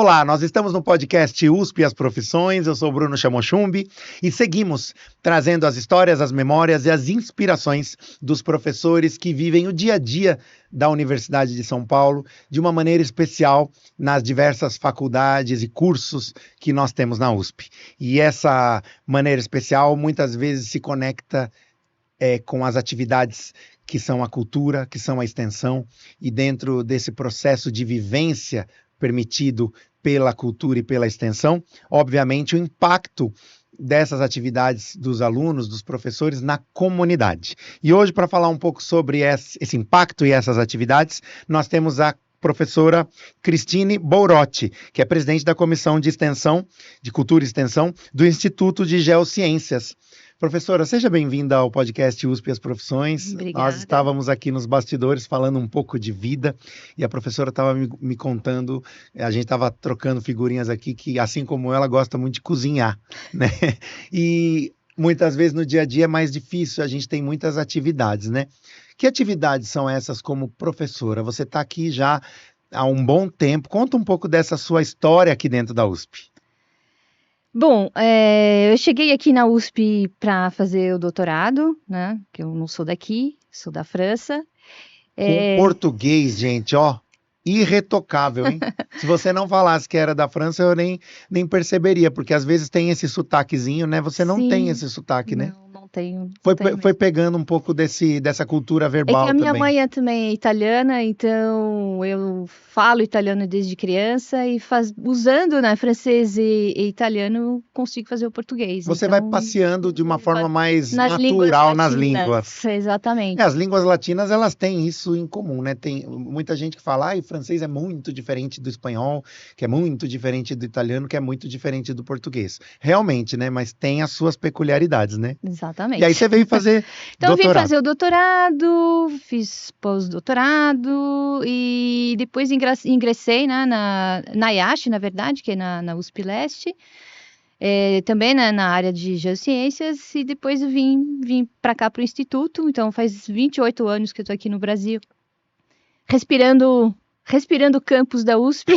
Olá, nós estamos no podcast USP e as Profissões, eu sou o Bruno Chamochumbi e seguimos trazendo as histórias, as memórias e as inspirações dos professores que vivem o dia a dia da Universidade de São Paulo de uma maneira especial nas diversas faculdades e cursos que nós temos na USP. E essa maneira especial muitas vezes se conecta com as atividades que são a cultura, que são a extensão, e dentro desse processo de vivência permitido pela cultura e pela extensão, obviamente o impacto dessas atividades dos alunos, dos professores na comunidade. E hoje, para falar um pouco sobre esse impacto e essas atividades, nós temos a professora Cristine Bouroti, que é presidente da Comissão de Extensão, de Cultura e Extensão, do Instituto de Geociências. Professora, seja bem-vinda ao podcast USP e as Profissões. Obrigada. Nós estávamos aqui nos bastidores falando um pouco de vida e a professora estava me contando, a gente estava trocando figurinhas aqui, que assim como ela gosta muito de cozinhar, né? E muitas vezes no dia a dia é mais difícil, a gente tem muitas atividades, né? Que atividades são essas como professora? Você está aqui já há um bom tempo, conta um pouco dessa sua história aqui dentro da USP. Bom, eu cheguei aqui na USP para fazer o doutorado, né? Que eu não sou daqui, sou da França. Com português, gente, ó, irretocável, hein? Se você não falasse que era da França, eu nem perceberia, porque às vezes tem esse sotaquezinho, né? Você não tem esse sotaque, né? Não tenho. Foi pegando um pouco dessa cultura É verbal que a minha também. mãe também é italiana, então eu falo italiano desde criança e usando, né, francês e italiano, consigo fazer o português. Você então, vai passeando de uma forma mais nas natural nas línguas línguas. latinas. Exatamente. As línguas latinas, elas têm isso em comum, né? Tem muita gente que fala, o francês é muito diferente do espanhol, que é muito diferente do italiano, que é muito diferente do português. Realmente, né? Mas tem as suas peculiaridades, né? Exatamente. E aí você veio fazer Então, eu vim doutorado. fazer o doutorado, fiz pós-doutorado e depois ingressei, né, na IACH, na verdade, que é na USP Leste, também, né, na área de geociências, e depois eu vim para cá para o Instituto. Então faz 28 anos que eu estou aqui no Brasil, respirando o campus da USP.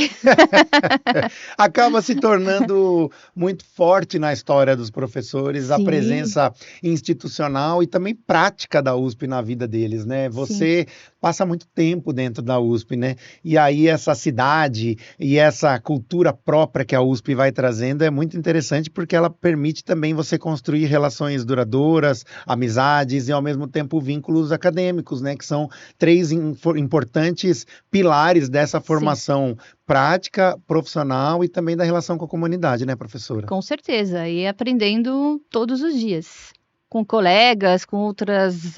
Acaba se tornando muito forte na história dos professores, a Sim. presença institucional e também prática da USP na vida deles, né? Você passa muito tempo dentro da USP, né? E aí essa cidade e essa cultura própria que a USP vai trazendo é muito interessante, porque ela permite também você construir relações duradouras, amizades e ao mesmo tempo vínculos acadêmicos, né? Que são três importantes pilares dessa formação prática, profissional e também da relação com a comunidade, né, professora? Com certeza, e aprendendo todos os dias, com colegas, com outras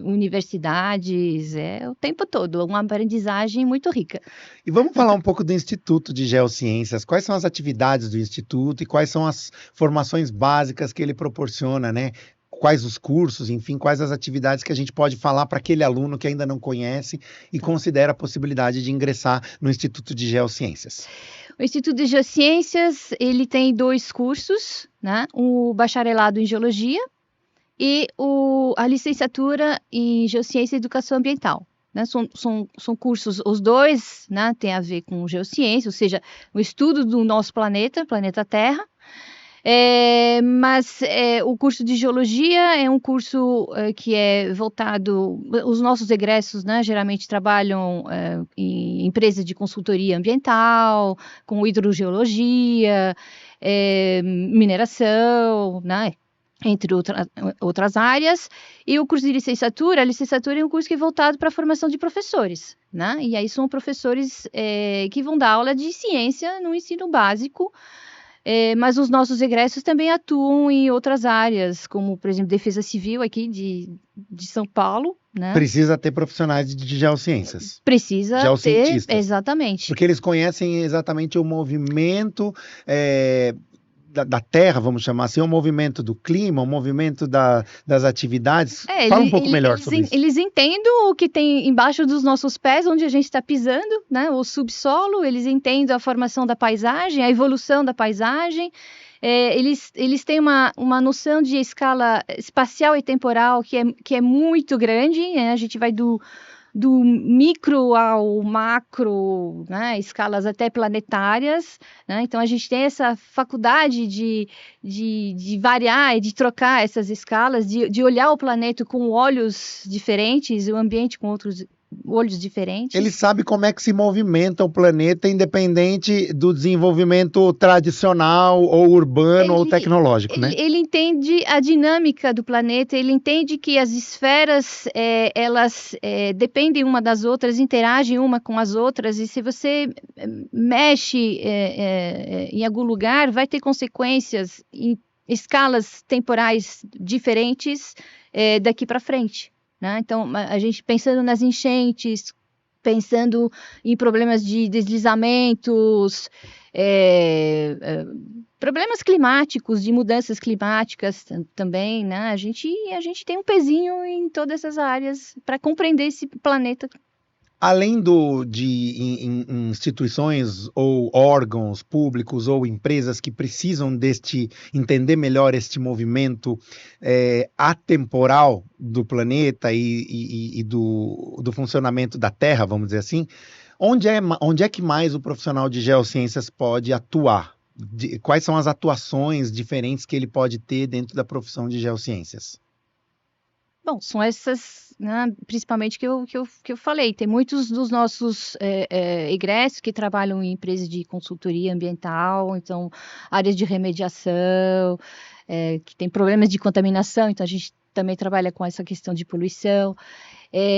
universidades, o tempo todo, uma aprendizagem muito rica. E vamos falar um pouco do Instituto de Geociências. Quais são as atividades do Instituto e quais são as formações básicas que ele proporciona, né? Quais os cursos, enfim, quais as atividades que a gente pode falar para aquele aluno que ainda não conhece e considera a possibilidade de ingressar no Instituto de Geociências? O Instituto de Geociências, ele tem 2 cursos, né? O bacharelado em Geologia e a licenciatura em Geociência e Educação Ambiental. Né? São cursos, os dois, né, têm a ver com geociência, ou seja, o estudo do nosso planeta Terra. Mas o curso de Geologia é um curso que é voltado, os nossos egressos, né, geralmente trabalham em empresas de consultoria ambiental, com hidrogeologia, mineração, né, entre outras áreas. E o curso de licenciatura, a licenciatura é um curso que é voltado para a formação de professores, né? E aí são professores que vão dar aula de ciência no ensino básico. Mas os nossos egressos também atuam em outras áreas, como, por exemplo, Defesa Civil aqui de São Paulo, né? Precisa ter profissionais de geociências. Precisa ter, Geocientistas. exatamente. Porque eles conhecem exatamente o movimento da Terra, vamos chamar assim, o movimento do clima, o movimento das atividades. Fala um pouco melhor sobre isso. Eles entendem o que tem embaixo dos nossos pés, onde a gente está pisando, né? O subsolo, eles entendem a formação da paisagem, a evolução da paisagem. Eles têm uma noção de escala espacial e temporal que é muito grande, né? A gente vai do do micro ao macro, né, escalas até planetárias, né? Então a gente tem essa faculdade de variar e de trocar essas escalas, de olhar o planeta com olhos diferentes, o ambiente com outros olhos diferentes. Ele sabe como é que se movimenta o planeta, independente do desenvolvimento tradicional, ou urbano, ou tecnológico, né? Ele entende a dinâmica do planeta, ele entende que as esferas, elas dependem uma das outras, interagem uma com as outras, e se você mexe em algum lugar, vai ter consequências em escalas temporais diferentes daqui para frente. Né? Então, a gente pensando nas enchentes, pensando em problemas de deslizamentos, problemas climáticos, de mudanças climáticas também, né? A gente tem um pezinho em todas essas áreas para compreender esse planeta. Além de instituições ou órgãos públicos ou empresas que precisam entender melhor este movimento atemporal do planeta e do funcionamento da Terra, vamos dizer assim, onde é que mais o profissional de geociências pode atuar? Quais são as atuações diferentes que ele pode ter dentro da profissão de geociências? Bom, são essas, né, principalmente que eu falei. Tem muitos dos nossos egressos que trabalham em empresas de consultoria ambiental, então áreas de remediação, que tem problemas de contaminação, então a gente também trabalha com essa questão de poluição.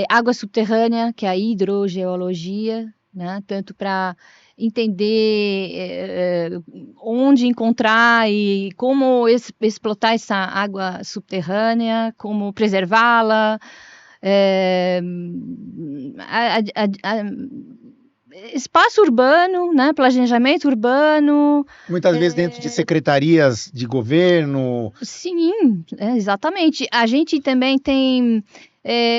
Água subterrânea, que é a hidrogeologia, né, tanto para entender onde encontrar e como explotar essa água subterrânea, como preservá-la, espaço urbano, né, planejamento urbano. Muitas vezes dentro de secretarias de governo. Sim, exatamente. A gente também tem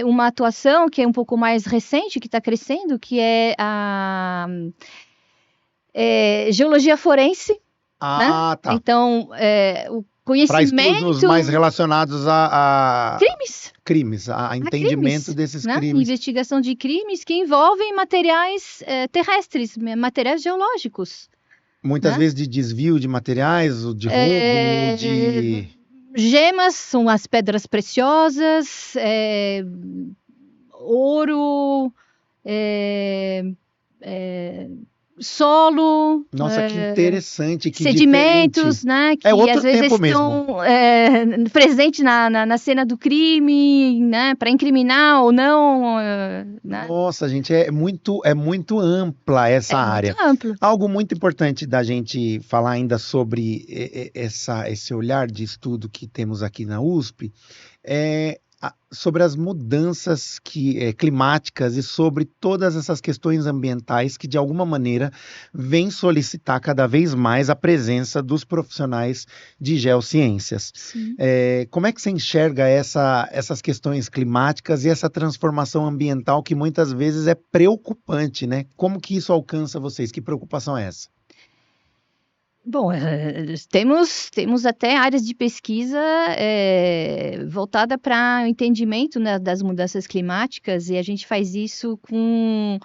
uma atuação que é um pouco mais recente, que está crescendo, que é a geologia forense. Ah, né? Tá. Então, o conhecimento... Para estudos mais relacionados a crimes, a entendimento desses né? crimes. Investigação de crimes que envolvem materiais terrestres, materiais geológicos. Muitas vezes de desvio de materiais, de roubo, de... Gemas são as pedras preciosas, ouro, solo. Nossa, que interessante, que sedimentos, diferente. né? Que outro às vezes tempo estão presentes na cena do crime, né? Para incriminar ou não. Né? Nossa, gente, é muito ampla essa área. Muito amplo. Algo muito importante da gente falar ainda sobre esse olhar de estudo que temos aqui na USP é sobre as mudanças climáticas e sobre todas essas questões ambientais que, de alguma maneira, vêm solicitar cada vez mais a presença dos profissionais de geociências. Como é que você enxerga essas questões climáticas e essa transformação ambiental que muitas vezes é preocupante, né? Como que isso alcança vocês? Que preocupação é essa? Bom, temos até áreas de pesquisa voltada para o entendimento, né, das mudanças climáticas, e a gente faz isso com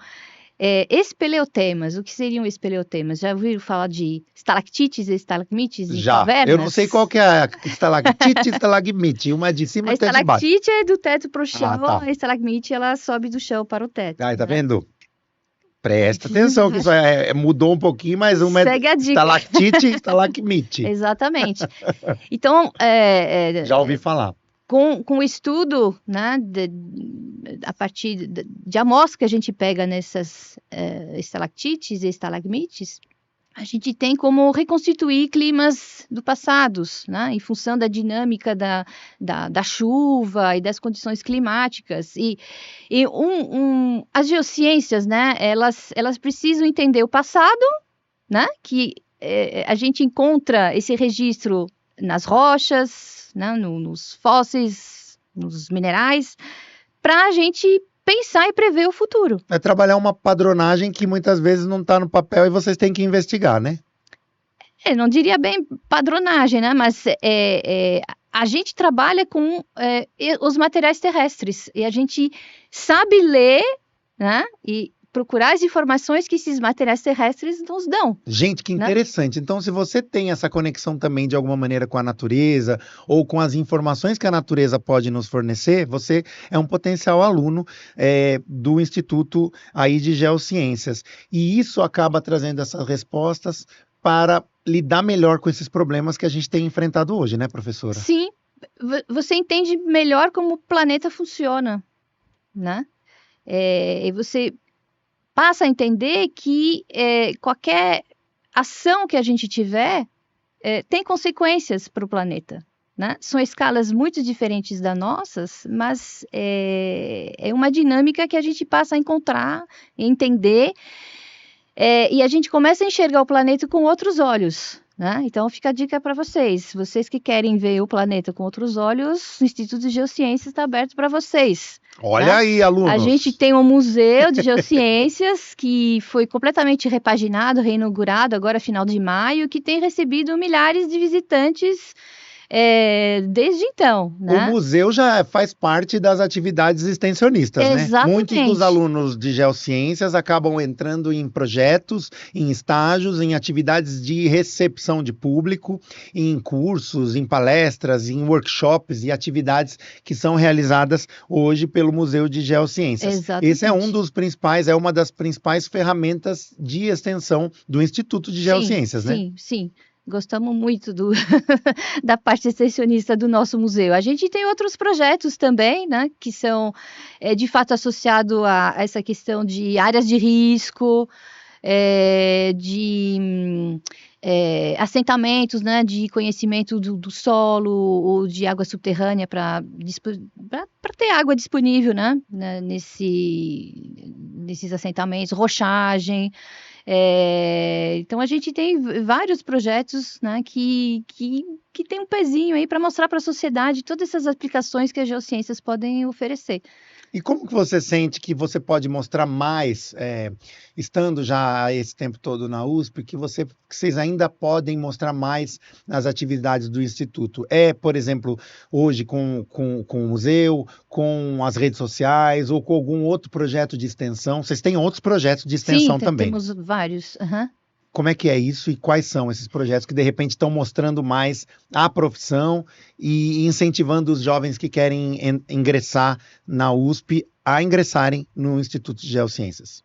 espeleotemas. O que seriam espeleotemas? Já ouviram falar de estalactites e estalagmites em cavernas? Eu não sei qual que é a estalactite e estalagmite, uma de cima e outra de baixo. A estalactite é do teto para o chão, tá. A estalagmite ela sobe do chão para o teto. Tá vendo? Presta atenção que isso mudou um pouquinho, mas uma segue a dica. Estalactite e estalagmite. Exatamente. Então... já ouvi falar. Com o estudo, né, a partir de amostras que a gente pega nessas estalactites e estalagmites, a gente tem como reconstituir climas do passado, né, em função da dinâmica da chuva e das condições climáticas. E as geociências, né, elas precisam entender o passado, né, que a gente encontra esse registro nas rochas, né, nos fósseis, nos minerais, para a gente pensar e prever o futuro. É trabalhar uma padronagem que muitas vezes não está no papel e vocês têm que investigar, né? Não diria bem padronagem, né? Mas a gente trabalha com os materiais terrestres e a gente sabe ler né? E procurar as informações que esses materiais terrestres nos dão. Gente, que interessante. Então, se você tem essa conexão também de alguma maneira com a natureza ou com as informações que a natureza pode nos fornecer, você é um potencial aluno do Instituto aí de Geociências. E isso acaba trazendo essas respostas para lidar melhor com esses problemas que a gente tem enfrentado hoje, né, professora? Sim, você entende melhor como o planeta funciona, né? E você passa a entender que qualquer ação que a gente tiver tem consequências para o planeta, né? São escalas muito diferentes das nossas, mas é uma dinâmica que a gente passa a encontrar, entender, e a gente começa a enxergar o planeta com outros olhos, né? Então fica a dica para vocês que querem ver o planeta com outros olhos, o Instituto de Geociências está aberto para vocês. Olha, né? aí, alunos! A gente tem um museu de geociências que foi completamente repaginado, reinaugurado agora final de maio, que tem recebido milhares de visitantes desde então, né? O museu já faz parte das atividades extensionistas, Exatamente. né? Muitos dos alunos de Geociências acabam entrando em projetos, em estágios, em atividades de recepção de público, em cursos, em palestras, em workshops e atividades que são realizadas hoje pelo Museu de Geociências. Exatamente. Esse é uma das principais ferramentas de extensão do Instituto de Geociências, né? Sim. Gostamos muito da parte extensionista do nosso museu. A gente tem outros projetos também, né, que são de fato associados a essa questão de áreas de risco, de assentamentos, né, de conhecimento do solo ou de água subterrânea para ter água disponível, né, nesses assentamentos, rochagem. Então a gente tem vários projetos, né, que tem um pezinho aí para mostrar para a sociedade todas essas aplicações que as geociências podem oferecer. E como que você sente que você pode mostrar mais, estando já esse tempo todo na USP, que vocês ainda podem mostrar mais nas atividades do Instituto? Por exemplo, hoje com o museu, com as redes sociais ou com algum outro projeto de extensão? Vocês têm outros projetos de extensão também? Sim, temos vários. Uhum. Como é que é isso e quais são esses projetos que de repente estão mostrando mais a profissão e incentivando os jovens que querem ingressar na USP a ingressarem no Instituto de Geociências?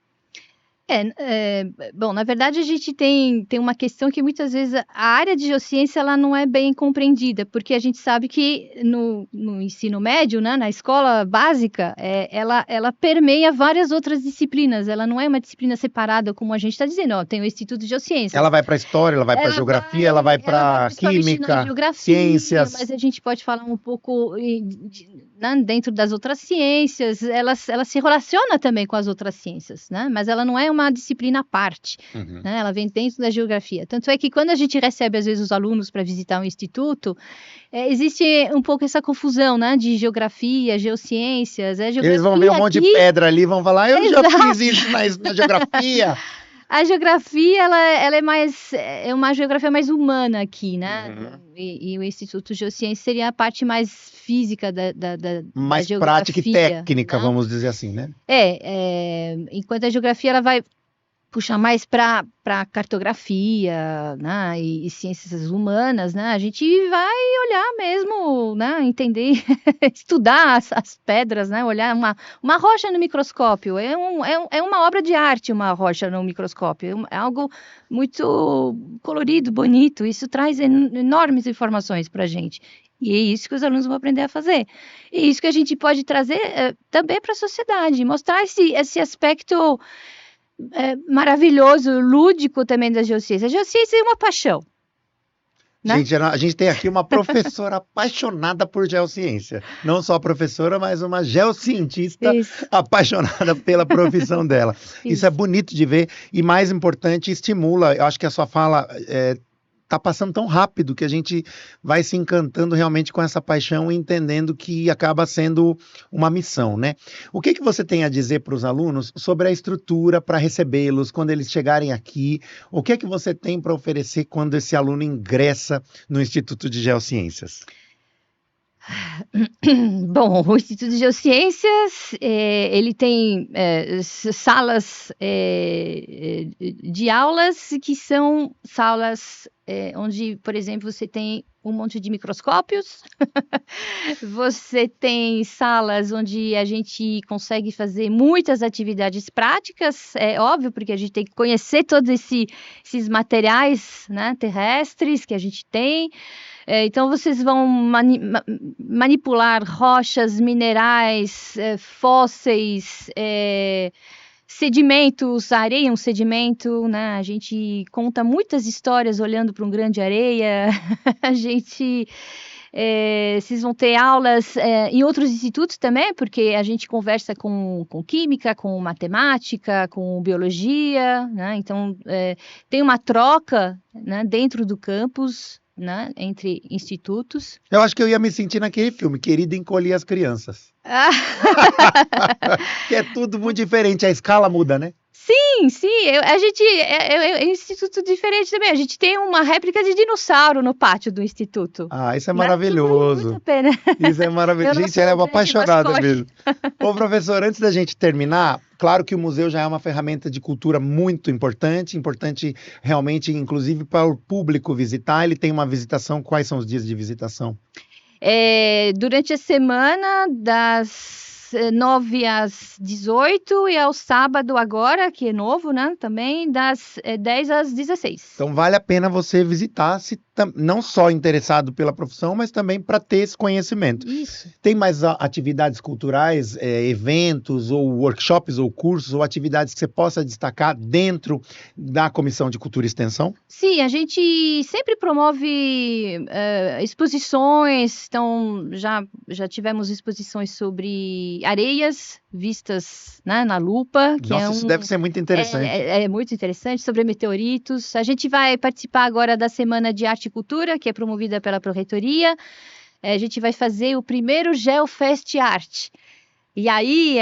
Bom, na verdade a gente tem uma questão que muitas vezes a área de geociência ela não é bem compreendida, porque a gente sabe que no ensino médio, né, na escola básica, ela permeia várias outras disciplinas, ela não é uma disciplina separada como a gente está dizendo, tem o Instituto de Geociências. Ela vai para História, ela vai para Geografia, ela vai para Química, Ciências. Mas a gente pode falar um pouco dentro das outras ciências, ela se relaciona também com as outras ciências, né, mas ela não é uma disciplina à parte, né? Ela vem dentro da geografia. Tanto é que quando a gente recebe, às vezes, os alunos para visitar um instituto, existe um pouco essa confusão, né? De geografia, geociências. Eles vão ver um monte de pedra ali, vão falar, eu já fiz isso na geografia. A geografia, ela é uma geografia mais humana aqui, né? E o Instituto de Geociências seria a parte mais física mais da prática e técnica, né? vamos dizer assim, né? Enquanto a geografia, ela vai puxar mais para cartografia, né? E ciências humanas, né? A gente vai olhar mesmo, né? Entender, estudar as pedras, né? Olhar uma rocha no microscópio. É uma obra de arte, uma rocha no microscópio. É algo muito colorido, bonito. Isso traz enormes informações para a gente. E é isso que os alunos vão aprender a fazer. E é isso que a gente pode trazer também para a sociedade. Mostrar esse aspecto maravilhoso, lúdico também da geociência. A geociência é uma paixão. Né? Gente, a gente tem aqui uma professora apaixonada por geociência. Não só a professora, mas uma geocientista apaixonada pela profissão dela. Isso é bonito de ver e, mais importante, estimula. Eu acho que a sua fala tá passando tão rápido que a gente vai se encantando realmente com essa paixão e entendendo que acaba sendo uma missão, né? O que você tem a dizer para os alunos sobre a estrutura para recebê-los quando eles chegarem aqui? O que você tem para oferecer quando esse aluno ingressa no Instituto de Geociências? Bom, o Instituto de Geociências, ele tem salas de aulas que são salas onde, por exemplo, você tem um monte de microscópios, você tem salas onde a gente consegue fazer muitas atividades práticas, é óbvio, porque a gente tem que conhecer todos esses materiais, né, terrestres que a gente tem. Então, vocês vão manipular rochas, minerais, fósseis, sedimentos. A areia é um sedimento, né? A gente conta muitas histórias olhando para um grão de areia. Vocês vão ter aulas em outros institutos também, porque a gente conversa com química, com matemática, com biologia, né? Então, tem uma troca, né, dentro do campus, né, entre institutos. Eu acho que eu ia me sentir naquele filme, Querida Encolher as Crianças. Que é tudo muito diferente, a escala muda, né? Sim, a gente é um instituto diferente também. A gente tem uma réplica de dinossauro no pátio do instituto. Ah, isso é maravilhoso. Muito a pena. Isso é maravilhoso. Gente, ela é uma apaixonada mesmo. Ô, professor, antes da gente terminar, claro que o museu já é uma ferramenta de cultura muito importante realmente, inclusive para o público visitar. Ele tem uma visitação, quais são os dias de visitação? Durante a semana, das 9 às 18 e ao sábado agora, que é novo, né, também, das 10 às 16. Então vale a pena você visitar, não só interessado pela profissão, mas também para ter esse conhecimento. Isso. Tem mais atividades culturais, eventos, ou workshops, ou cursos, ou atividades que você possa destacar dentro da Comissão de Cultura e Extensão? Sim, a gente sempre promove exposições, então já tivemos exposições sobre areias vistas, né, na lupa. Nossa, isso deve ser muito interessante. É muito interessante, sobre meteoritos. A gente vai participar agora da Semana de Arte e Cultura, que é promovida pela Pró-Reitoria. A gente vai fazer o primeiro GeoFest Art. E aí,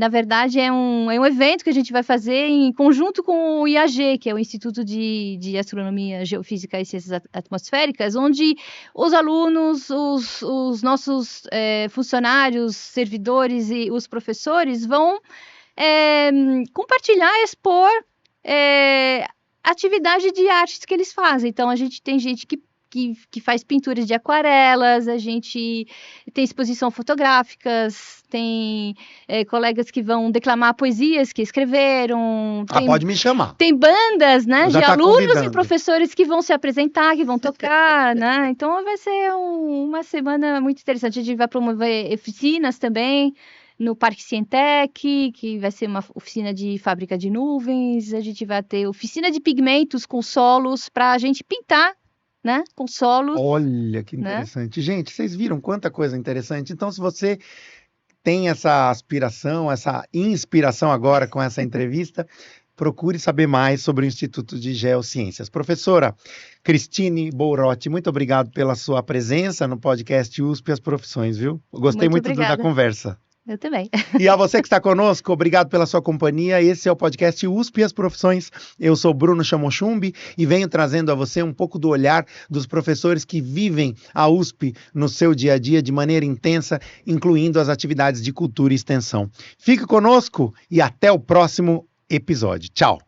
na verdade, é um evento que a gente vai fazer em conjunto com o IAG, que é o Instituto de Astronomia, Geofísica e Ciências Atmosféricas, onde os alunos, os nossos funcionários, servidores e os professores vão compartilhar, expor atividade de artes que eles fazem. Então, a gente tem gente que faz pinturas de aquarelas, a gente tem exposição fotográficas, tem colegas que vão declamar poesias que escreveram. Pode me chamar. Tem bandas, né, de alunos convidando. E professores que vão se apresentar, que vão tocar, né? Então vai ser uma semana muito interessante. A gente vai promover oficinas também no Parque Cientec, que vai ser uma oficina de fábrica de nuvens. A gente vai ter oficina de pigmentos com solos para a gente pintar, né, com solos. Olha que interessante. Né? Gente, vocês viram quanta coisa interessante. Então, se você tem essa aspiração, essa inspiração agora com essa entrevista, procure saber mais sobre o Instituto de Geociências. Professora Cristine Bourrotti, muito obrigado pela sua presença no podcast USP As Profissões, viu? Gostei muito da conversa. Eu também. E a você que está conosco, obrigado pela sua companhia. Esse é o podcast USP e as Profissões. Eu sou Bruno Chamochumbi e venho trazendo a você um pouco do olhar dos professores que vivem a USP no seu dia a dia de maneira intensa, incluindo as atividades de cultura e extensão. Fique conosco e até o próximo episódio. Tchau!